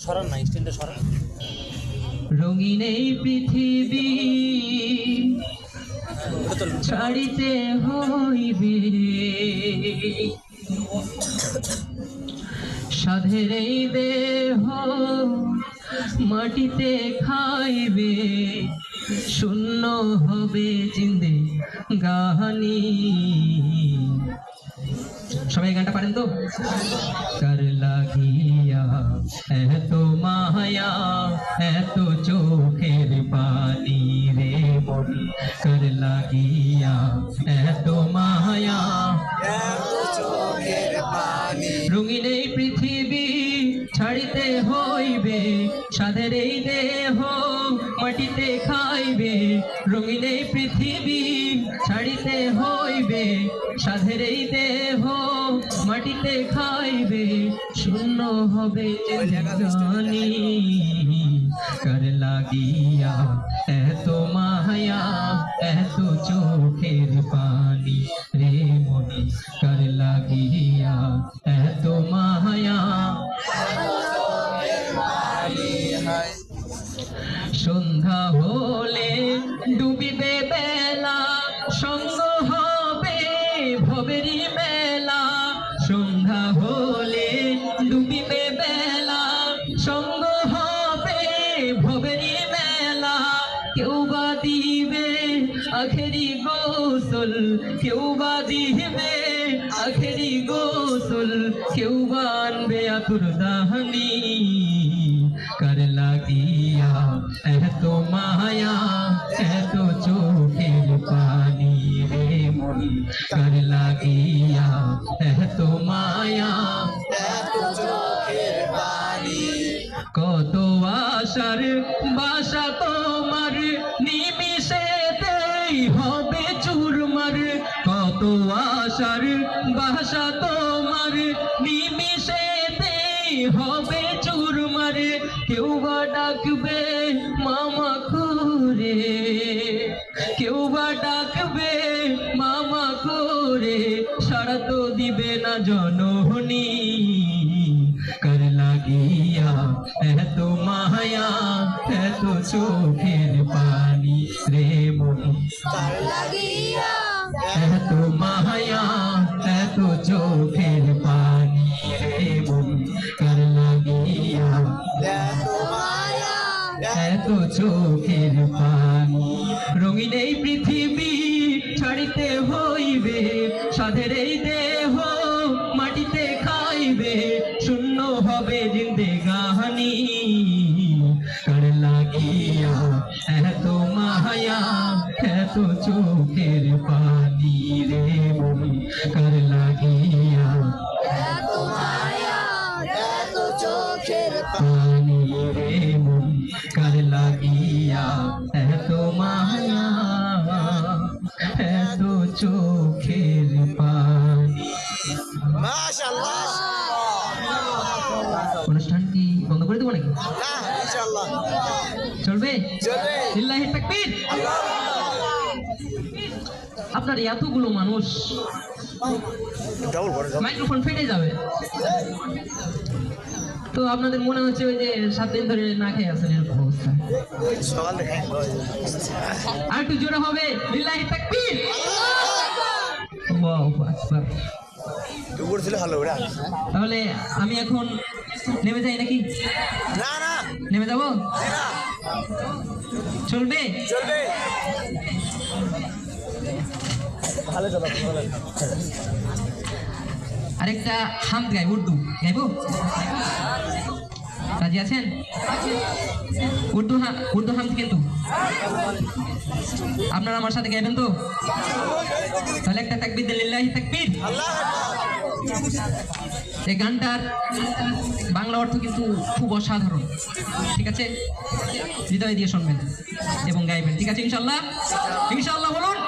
সরান না, স্ট্যান্ডে সরান। রঙিন এই পৃথিবী ছাড়িতে হইবে, সাধের এই দেহ মাটিতে খাইবে, শূন্য হবে জিন্দে গাহানি। সবাই গানটা পারেন তো? কার লাগিয়া এত মায়া, এত চোখের পানি রে মনি, কার লাগিয়া এত মায়া, এত চোখের পানি। রঙিন এই পৃথিবী ছাড়িতে হইবে, সাধের এই দেহ মাটিতে খাইবে। রঙিন এই পৃথিবী ছাড়িতে হইবে, সাধের এই দেহ মাটিতে খাইবে, শূন্য হবে জানি। কার লাগিয়া এত মায়া, এত চোখের পানি রে মনি, কার লাগিয়া এত মায়া। সন্ধ্যা হলে ডুবিবে বেলা, সঙ্গ হবে ভবেরি মেলা। সন্ধ্যা হলে ডুবিবে বেলা, সঙ্গ হবে ভবেরি মেলা। কেউ বা দিবে আখেরি গোসল, কেউ বা দিবে আখেরি গোসল, কেউ বা আনবে আতুর দাহানি। কার লাগিয়া এত মায়া, এত চোখের পানি রে মনি, কার লাগিয়া এত মায়া, এত চোখের পানি। কত আশার বাসা তোমার, নিমিষেতেই হবে চুরমার। কত আশার বাসা তোমার, নিমিষেতেই হবে চুরমার। কেউ বা ডাকবে মামা করে, কেউ বা ডাকবে মামা করে, সাড়া তো দিবে না জননী। কার লাগিয়া এত মায়া, এত চোখের পানি রে মনি, কার লাগিয়া এত মায়া, এত চোখের পানি রে মনি, কার লাগিয়া এত মায়া, এত চোখের পানি। রঙিন এই পৃথিবী ছাড়িতে হইবে, সাধের এই দেহ মাটিতে খাইবে, শূন্য হবে জিন্দেগানি। কার লাগিয়া এত মায়া, এত চোখের পানি রে মনি, কার লাগিয়া এত মায়া, এত চোখের পানি রে মনি, কার লাগিয়া এত মায়া, এত চোখের পানি। মাশাআল্লাহ। অনুষ্ঠানটি বন্ধ করে দেবো নাকি? না, ইনশাআল্লাহ চলবে? চলবে। লিল্লাহি তাকবীর। আপনার এতগুলো মানুষ, ডাবল বড় মাইক্রোফোন ফেটে যাবে। তো আপনাদের মনে হচ্ছে ওই যে 7 দিন ধরে না খেয়ে আছেন এরকম অবস্থা। সকাল দেখে আর একটু জোরে হবে, লিল্লাহি তাকবীর। আল্লাহু আকবার। উপর ছিল ভালো ওরা। তাহলে আমি এখন নেমে যাই নাকি? না না নেমে যাব? না, চলবে? চলবে। ভালো চলো। আরেকটা হামদ গাই, উর্দু গাইবো? রাজি আছেন? উর্দু হামদ কিন্তু আপনারা আমার সাথে গাইবেন তো? তাহলে একটা তাকবীর দিন, লিল্লাহি তাকবীর। আল্লাহ এই গানটার বাংলা অর্থ কিন্তু খুব অসাধারণ, ঠিক আছে? হৃদয় দিয়ে শুনবেন এবং গাইবেন, ঠিক আছে? ইনশাল্লাহ, ইনশাল্লাহ বলুন।